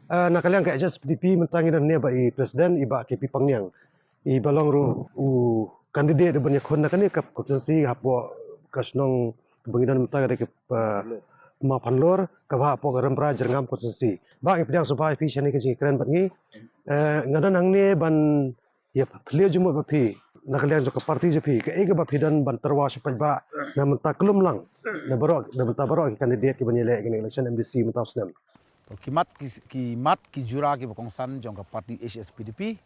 nakaliang ka just PDP mentang ina ne ba i presiden iba ke pi pangnyang i balong ru u candidate ban yakon na kani kap konsensi hapo kasnong bangidan mentang ada ke ma panlor ka ba po garam pra jerngam konsensi ba i pedang subai pi shani ke keren bat ngi ngadan ang ne ban ya phlio jumo ba pi nakaliang jo ka parti jo pi ke ega ba pi dan ban terwa supai ba na mentang kelum lang na mentang barok candidate ke ban yele ke election MDC mentang senam kimat ki jura ki bokongsan jong ka parti HSPDP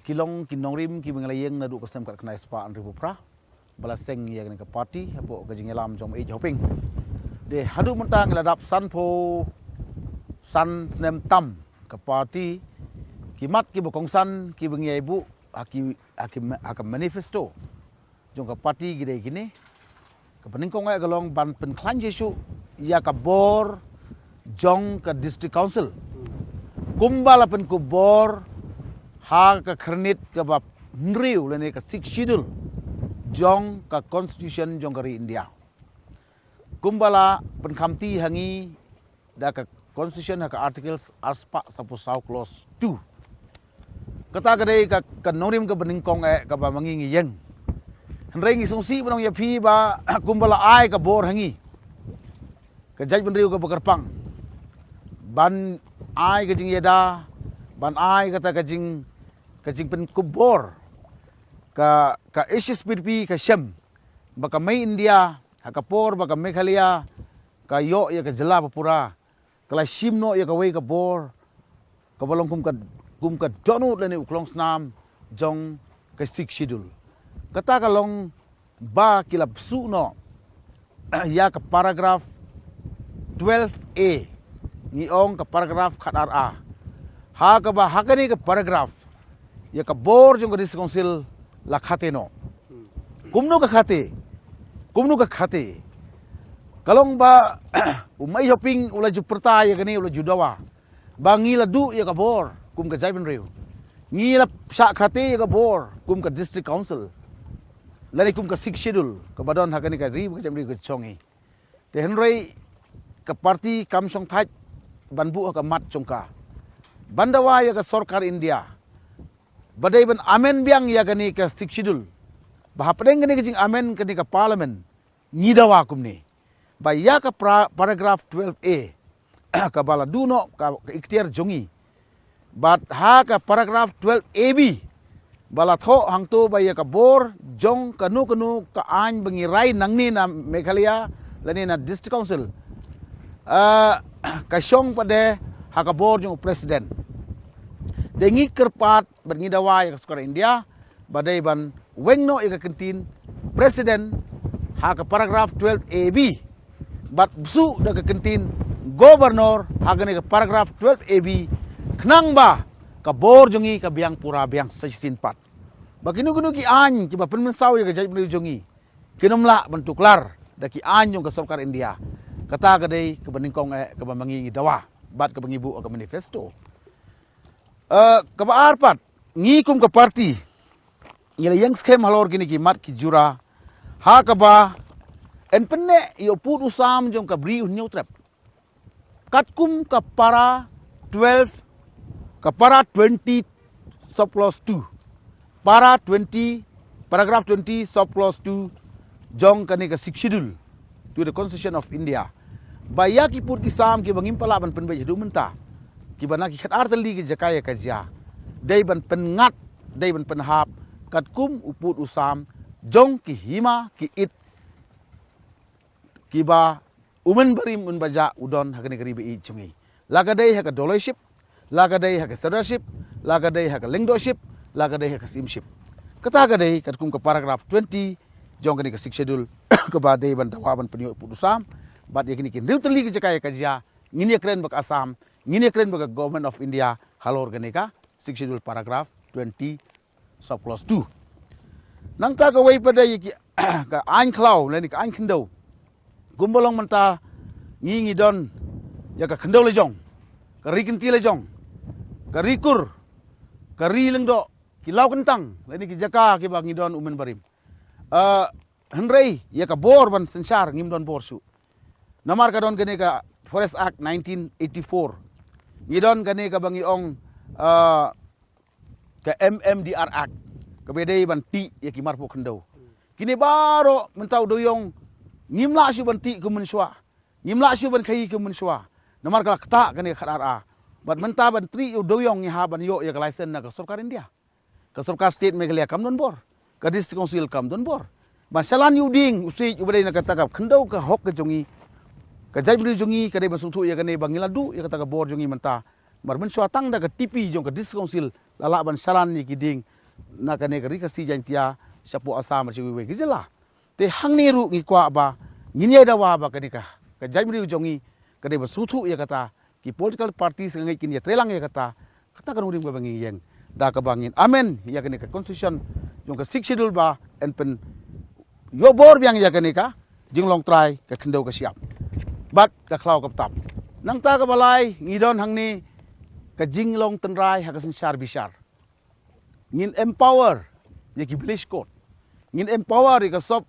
kilong kinongrim ki bengalayeng nadu kasem kat knai spa an ribu pra balaseng ya ka parti hapo ka jingelam jong hoping de hadu mentang ladap san po san snem tam ka parti kimat ki bokongsan ki bengai bu haki manifesto jong ka parti gide gini ka peningkong ay galong ban penklan jesu ya ka bor jong ka district council kumbala pen ku bor ha ka kernit ka bab nriu lene ka six schedule jong ka constitution jong kari India kumbala pen kamti hangi da ka constitution ha ka articles arspa sapu sau clause 2 kata kadai ka norim ka beningkong ka ba mangingi yeng henrei ngi sungsi benong ya phi ba kumbala ai ka bor hangi ka jaj benriu ka bekerpang ban ai kajing yeda ban ai kata kajing pen kubor ka HSPDP ka shem baka mai India hakapor baka Meghalaya ka yo ya ka jela papura kala shimno ya ka wei ka bor ka balong kum ka donu lene uklong snam jong ka six schedule kata kalong ba kilap su no ya ka paragraph 12A ngiong ka paragraph khatar a ha ka ba hakani ka paragraph ya ka bor jong ka district council la khate no kumno ka khate kalong ba umay hoping ula ju perta ya kani ula judawa ba ngila du ya ka bor kum ka jaiben riu ngila sa khate ya ka bor kum ka district council lani kum ka six schedule ka badon hakani ka ri ka jam ri ka chongi te henrei ka parti kam song thai banbu ka mat chongka bandawa ya ka sarkar India badai ban amen biang ya gani ka six schedule bahapdeng gani jing amen kani ka parliament ngidawa kumni ba ya ka paragraph 12A ka bala duno ka ikhtiar jongi bat ha ka paragraph 12AB bala tho hangto ba ya ka bor jong kanu ka an bangirai nangni na Meghalaya lani na district council kasyong pade hakabor jong presiden dengi kerpat bernidawa ya skor India badai ban wengno ya kentin presiden haka paragraph 12AB bat bsu da kentin governor hagane ka paragraph 12AB knang ba ka bor jongi ka biang pura biang sasin pat bakinu gunu ki an ki ba penmensaw ya jaj jongi kinomla bentuklar da ki an jong ka sarkar India kata kadai ke beningkong ke bamangi dawa bat ke bengibu ke manifesto ke arpat ngikum ke parti ngila yang skem halor gini ki mat ki jura ha ka ba en penne yo put usam jong ka bri new trap katkum ka para 12 ka para 20 sub clause 2 para 20 paragraph 20 sub clause 2 jong kani ka six schedule to the constitution of India baya ki put ki sam ki bangim pala ban pen be du menta ki bana ki khat artali ki jakaya kazia dai ban pen ngat dai ban pen hap kat kum uput usam jong ki hima ki it ki ba umen barim un baja udon hakani kari be i chungi laga dai haka dollarship laga dai haka sardership laga dai haka lingdoship laga dai haka simship kata ga dai kat kum ka paragraph 20 jong kani ka six schedule ka ba dai ban dawa ban penyo uput usam bat yakini kin riutali ki jakaya kajia ngini kren bak Assam ngini kren bak government of India halor ganeka six schedule paragraph 20 sub clause 2 nangta ka wei pada yiki ka an klau leni ka an khindo gumbolong menta ngi don ya ka khindo le jong ka rikinti le jong ka rikur ka rilengdo ki lau kentang leni ki jaka ki bak ngidon umen barim henrei ya ka bor ban sensar ngim don bor su namar ka don gene ka Forest Act 1984 ngidon kani ka bangi ong ke MMDR Act ke bedai banti ya ki marpo kendo kini baro mentau doyong ngimla syu banti ke menswa ngimla syu ban kai ke menswa namar kala kata kani khara bat menta ban tri doyong ni ha ban yo ya license na ka sarkar India ka sarkar state Meghalaya kam don bor ka district council kam don bor masalan yuding usi ubadai na kata ka kendo ka hok ke jongi ka jai bri jongi ka dei basung thu ya kani bangiladu ya kata ka bor jongi menta mar menswa tang da ka tipi jong ka district council lala ban salan ni kiding na kane ka rika si jantia sapu asam chi we gijela te hangni ru ngi kwa ba nginyai da wa ba kani ka jai bri jongi ka dei basung thu ya kata ki political parties ngai kin ya trelang ya kata ka ring ba bangi yang da ka bangin amen ya kani ka constitution jong ka 6 schedule ba en pen yo bor biang ya kani ka jinglong try ka khendo ka siap bat ka klau ka tap nang ta ka balai ngidon hangni ka jinglong tenrai ha ka sensar bisar ngin empower ya ki village court ngin empower ka sop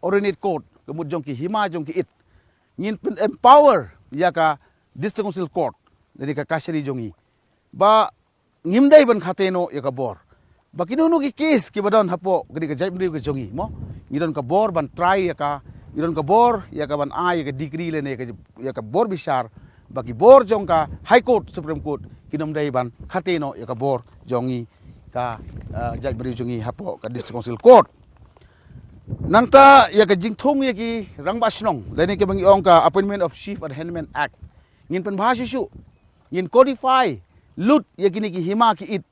ordinate court kemud jong ki hima jong ki it ngin pen empower ya ka district council court dari ka kasari jongi ba ngimdai ban khateno ya ka bor ba kinunu ki case ki badon hapo gadi ka jaimri ka jongi mo ngidon ka bor ban try ya ka ngidon ka bor ya ka ban ai ka degree le ne ka ya ka bor bisar bagi bor jong ka high court supreme court kinom dai ban khateno ya ka bor jongi ka jaj beri jongi hapo ka district council court nangta ya ka jingthong ya ki rangba snong leni ke bangi ong ka appointment of chief and handman act ngin pen bahasa su ngin codify lut ya kini ki hima ki it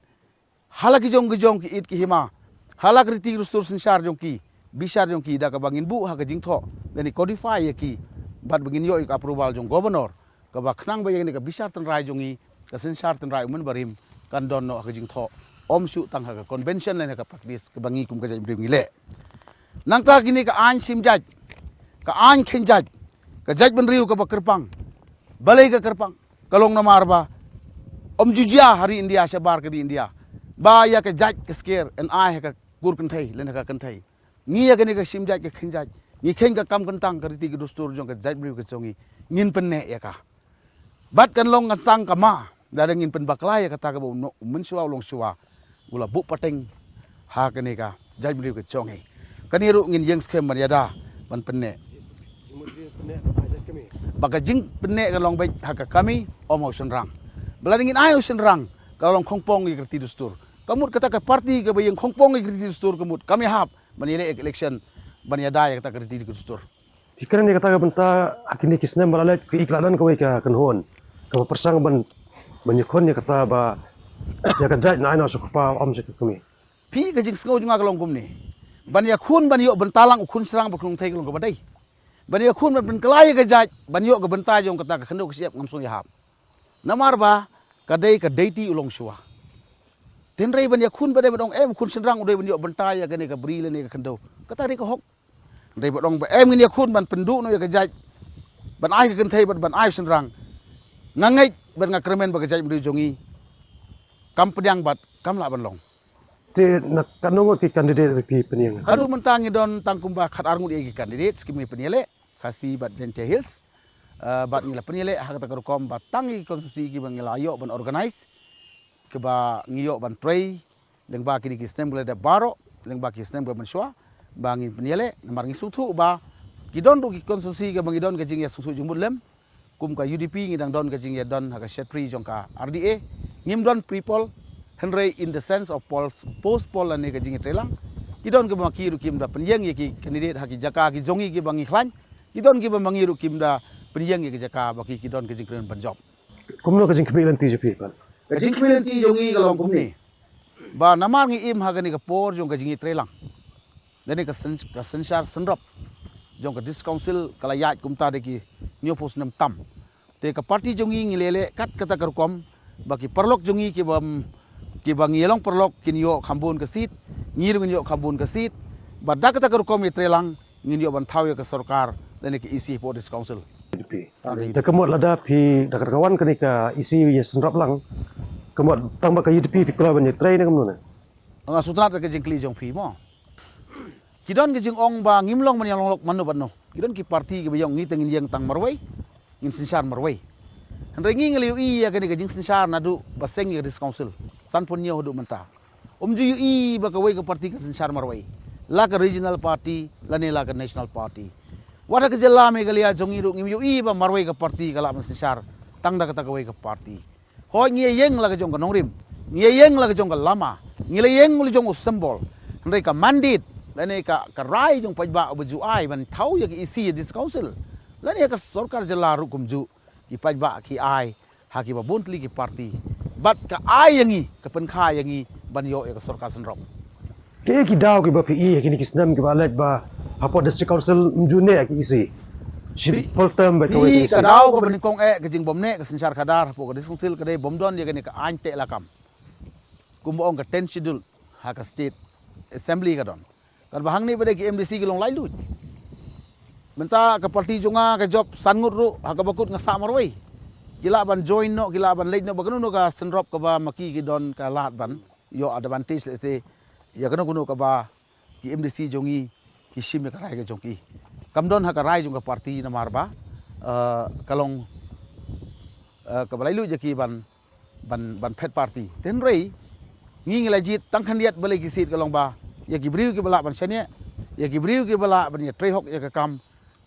halaki jong ki it ki hima halak riti rustur sensar jong ki bisar jong ki da ka bangin bu ha ka jingtho leni codify ya ki bat bangin yo ka approval jong governor ka ba khnang ba ya ni ka bisar tan rai jongi ka sensar tan rai umen barim kan don no ka jingtho om su tang ha ka convention le ka practice ka bangi kum ka jai bri ngile nang ta kini ka an sim jaj ka an khen jaj ka jaj ban riu ka ba kerpang balai ka kerpang kalong na marba om jujia hari India sabar ke di India ba ya ka jaj ka scare and I ka gur kan thai le ka kan thai ni ya kini ka sim jaj ka khen jaj ni khen ka kam kan tang ka riti ka dustur jong ka jaj bri ka jongi ngin pen ne ya ka bat kan long sang ka ma da ngin pen bakla ya kata ka bo mun suwa long suwa gula bu pateng ha kani ka jaj bri ka jongi kaniru ngin yang scam mariada ban penne baka jing penne ka long bai haka kami om ocean rang beladingin ai ocean rang ka long khongpong i kriti dustur kamut kata ka party ka bayang khongpong i kriti dustur kamut kami hap banile election baniada ya kata kriti dustur Ikan ni kata benta akini kisna malala iklanan kawai ka kanhon ka persang ban banyakon ni kata ba ya kan jaj na ina sukpa om se kami pi ka jing sngau junga ka long kumni bania khun banyo bentalang khun serang bakung thai long ka badai bania khun ban kelai ka jaj banyo ka benta jong kata ka khendo ka siap ngamsung ya hap namar ba kadai ka deiti ulong suwa tenrei bania khun badai badong khun serang udai banyo benta ya kane ka bri le ne ka khendo kata ri ka hok dei badong ba ngini khun ban pendu no ya ka jaj ban ai ka kan thai ban ai serang ngangai ban ngakremen ba ka jaj bri jongi kam pedang bat kam la ban long te nak kanongo ki candidate repi pening Aduh mentangi don tangkumba khat arngu di kandidat skimi penyele kasi bat Jente Hills bat ngila penyele hak ta kom bat tangi konstitusi ki bangila ayo ban organize ke ba ngiyo ban pray leng ba kini ki assembly da baro leng ba ki assembly ban shwa bangin penyele namar ngi suthu ba ki don ru ki konstitusi ke bangidon ke jing ya suthu jumul lem kum ka UDP ngidang don ke jing ya don hak setri jongka RDA ngim don people Henry in the sense of post poll ane ka jingi trelang kidon ke bang kiru kim da penyeng ye ki candidate haki jaka ki jongi ki bangi khlan kidon ke bang ngiru kim da penyeng ye ki jaka baki kidon ke jingkren banjob kumno ka jing kemilan ti jepi kan ka jingkren ti jongi ka long kumni ba namar ngi im hagani ka por jong ka jingi trelang dani ka sensar senrop jong ka dis council kala yat kumta de ki nyo pos nam tam te ka party jongi ngilele kat kata karkom baki perlok jongi ki bang yelong perlok kinyo khambun ka sit ngir nyo khambun ka sit badak ta kar kom itrelang nginyo ban thaw ka sarkar dane ki isi for this council jepi da kamot lada pi da kawan kani ka isi ye senrap lang kamot tamba ka UDP pi kula ban train kamno na anga sutrat ka jingkli jong phi mo kidon ki jing ong ba ngimlong man yalong lok manu banno kidon ki party ki bayong ngiteng yang tang marwai ngin sinsar marwai Rengi ngeliu I ya kene kajing sensar nadu baseng ya dis council san pun nyo hudu menta ju I ba kawai ke parti ke sensar marwai la ke regional party la ne la ke national party wada ke jela me galia jongi ru ngim I ba marwai ke parti kala man sensar tang da kata kawai ke parti ho ngie yeng la ke jong ke nongrim ngie yeng la ke jong ke lama ngie yeng lu jong symbol ndai ka mandate la ne ka rai jong pajba baju ai ban thau ya ke isi dis council la ne ka sarkar jela ru kumju ki pajba ki ai haki ba buntli ki parti bat ka ai yangi ka penkha yangi ban yo ya ka sarkar senrop Ke ki daw ki ba PE kini ki senam ki ba elect ba hapo district council mjune ki isi. Full term ba kawai ki ka daw ko ban kong ke jing bomne ka sensar kadar po ka district council ka dai bomdon ya ka ante lakam kumbo ong ka 10 schedule ha ka state assembly ka don kan bahang ni ba ki MDC ki long lai lu menta ka parti junga ka job sangut ru ha ka bakut nga sa marwai gila ban join no gila ban late no bagano ka senrop ka ba maki ki don ka lat ban yo advantage le se ya kano kuno ka ba ki MDC jongi ki sim ka rai ka jongki kam don ha ka rai jong ka parti na marba kalong ka balai lu je ki ban pet parti ten rei ngi ngila jit tang khandiat balai ki sit kalong ba ya ki briu ki bala ban sene ya ki briu ki bala ban ya trehok ya ka kam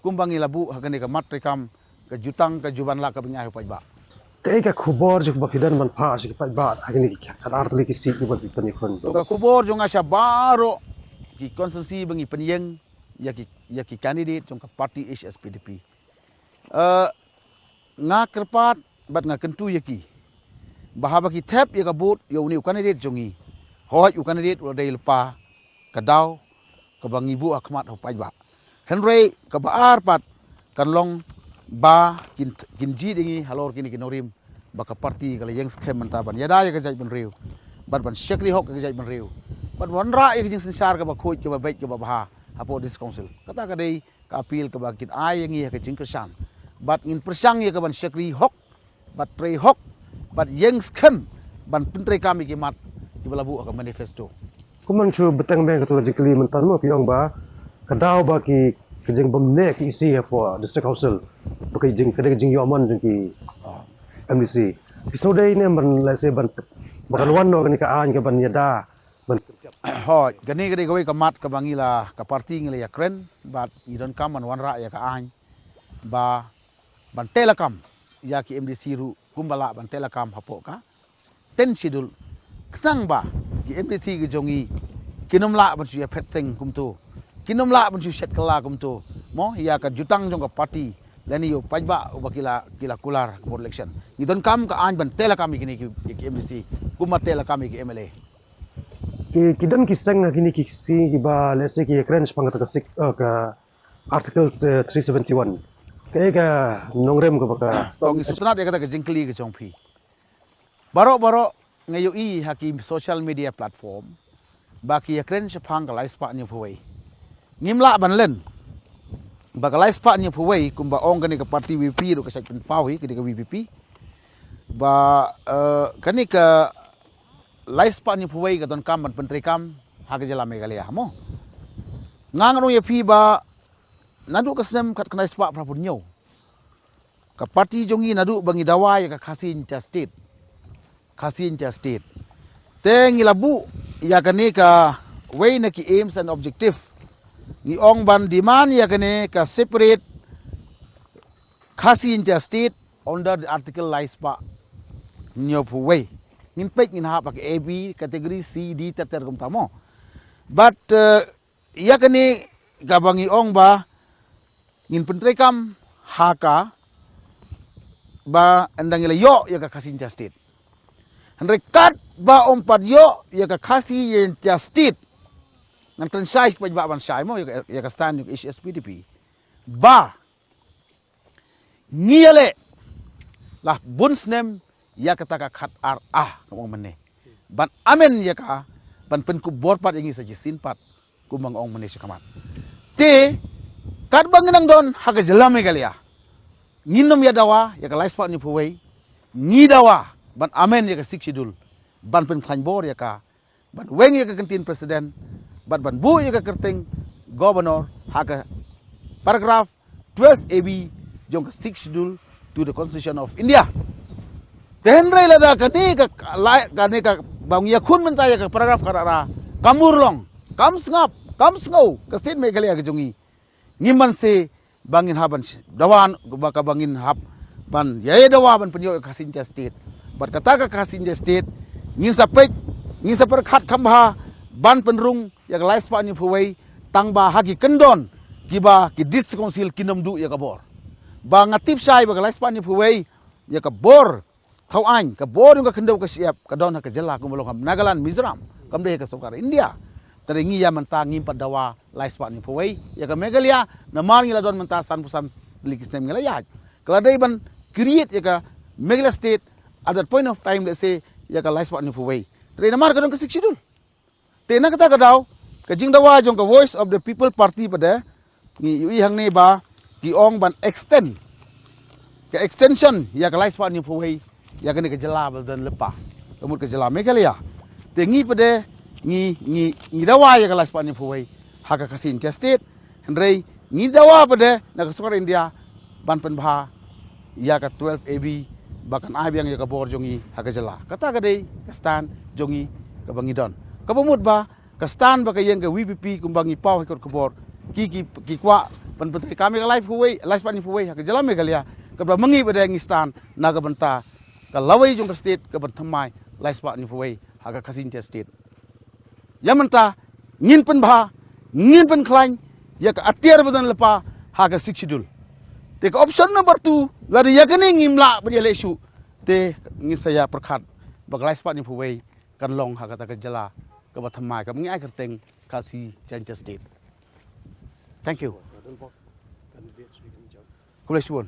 kumbangi labu hagani ka mat rekam ka jutang ka juban la ka bnya pajba Te ka khubor juk ba kidan man pha si pa ba agni ki kadar tli ki si ki ba pani khon. ka kubor jonga sya baro ki konsensi bangi penyeng ya ki candidate jong ka parti HSPDP nga kerpat bat nga kentu ya ki bahaba ki tap ya ka bot yo ni candidate jongi hoi candidate ul dai lepa ka daw ka bangi bu akmat ho pajba Henry ka baar pat kan long ba kin ji dingi halor kini kinorim baka parti kala yang skem mantaban yada ya ka jaj ban riu bat ban shekri hok ka jaj ban riu bat wan ra ya jing sensar ka ba khoj ka ba bet ka ba bha apo dis council kata ka dei ka appeal ka ba kit ai yang ya ka jing kersan bat in persang ya ka ban shekri hok bat tre hok bat yang skem ban pentre kami ki mat ki balabu ka manifesto Kuman chu betang beng ka tu jikli mentan mo piong ba kadaw ba ki kejeng bomne ki isi hapo district council ba ki jing kede jing yoman jing ki MDC. Piso day ne man la se ban bakan wan no ni ka an ka ban yada ban ho gani gani gawe kamat ka bangila ka parti ngila ya kren bat idon kam man wanra ya ka an ba ban telekam ya ki MDC ru kumbala ban telekam hapo ka ten schedule ktang ba ki MDC ki jongi kinomla ban su ya phet seng kumtu kinomla ban su set kala kumtu mo ya ka jutang jong ka parti lani yo pajba ubakila kila kular for election idon kam ka an ban telekam ki MDC kuma telekam ki MLA ki kidan ki seng kini ki si ki ba lese ki kren spang ka sik ka article 371 ke ka nongrem ka baka tong isutna de kata ke jingkli ke chongphi baro ngayo I hakim social media platform baki yakren chapang ka laispa ni phuwei ngimla ban len ba ka laispa ni phuwei kumba ong gani ka parti VP ru ka sak pen pawi ke ka VPP ba kani ka laispa ni phuwei ka don kam ban pentri kam ha ke jala megalia mo ngang ye phi ba nadu ka sem kat kana spa prapun nyo ka parti jongi nadu bangi dawa ya ka khasin cha state teng ilabu ya kane ka way na ki aims and objective ni ong ban demand ya kane ka separate khasin cha state under the article laispa nyo pu way ngin pek ngin ha pak AB kategori C D ter kum tamo but ya kane ka bangi ong ba ngin pentrekam haka ba andang ila yo ya ka khasin cha state rekat ba ompat yo ya ka khasi yen cha state ngan kan sai pa ba ban sai mo ya ka stand yung HSPDP ba ngiale lah bunsnem ya ka taka khat ar kamong mane ban amen ya ka ban pen ku bor pat ingi sa jisin pat kumang ong mane sikamat te kat banginang don haga jelame galia nginom ya dawa ya ka laispa ni puwei ngi dawa ban amen ya ka siksidul ban pen khanbor ya ka ban weng ya ka kantin presiden ban bu ya ka kerting governor haka paragraph 12 AB jong ka siksidul to the Constitution of India. Tenre lada kani ka bang ya kun mentaya ka paragraf karara kamurlong kam sngau ka state Meghalaya ka jungi ngiman se bangin haban dawan baka bangin hab ban yaya dawa ban penyo ka Sinja state bat kata ka Sinja state ngin sapek khat kambha ban penrung ya ka lais pa ni phuwei tangba hagi kendon kiba ki dis council kinamdu ya ka bor ba ngatip sai ba ka lais pa ni phuwei ya ka bor thau anh ka bor yung ka kendau ka siap ka don ka jela kumulong ham Nagaland Mizoram kam de ka sokar India tare ngi ya manta ngim padawa lais pa ni phuwei ya ka Meghalaya na mar ngila don manta san pusan likisem ngila ya kala dai ban create ya ka Meghalaya state at that point of time let's say ya ka lais pa ni phuwei tare na mar ka don ka siksidul te na kata ka daw ka jing dawa jong ka voice of the people party pada ngi yu hang ne ba ki ong ban extend ka extension ya ka lais pa ni phuwei ya kene ke jela dan lepa kemut ke jela Meghalaya te ngi pede ngi dawa ya kelas pani phuwei haka kasin state hendrei ngi dawa pede na kasukar India ban pen bha ya ka 12 AB bakan abiang ya ka bor jongi haka jela kata ka dei ka stan jongi ka bangidon ka pemut ba ka stan ba ka yang ka WPP kumbangi pau hekor ka bor ki kwa pan pentri kami ka live phuwei live pani phuwei haka jela Meghalaya ka ba mangi pede ngi stan na ka banta ka lawai jong ka state ka ban thamai lais pa ni phuwei haka kasin state yamanta ngin pen bha ngin pen klain ya ka atiar badan lepa haka siksidul te ka option number 2 la de yakani ngimla bria lesu te ngi saya perkhat bak lais pa ni phuwei kan long haka ta ka jala ka ba thamai ka ngi ai kerteng kasi Sinja state. Thank you. Kulai suwon.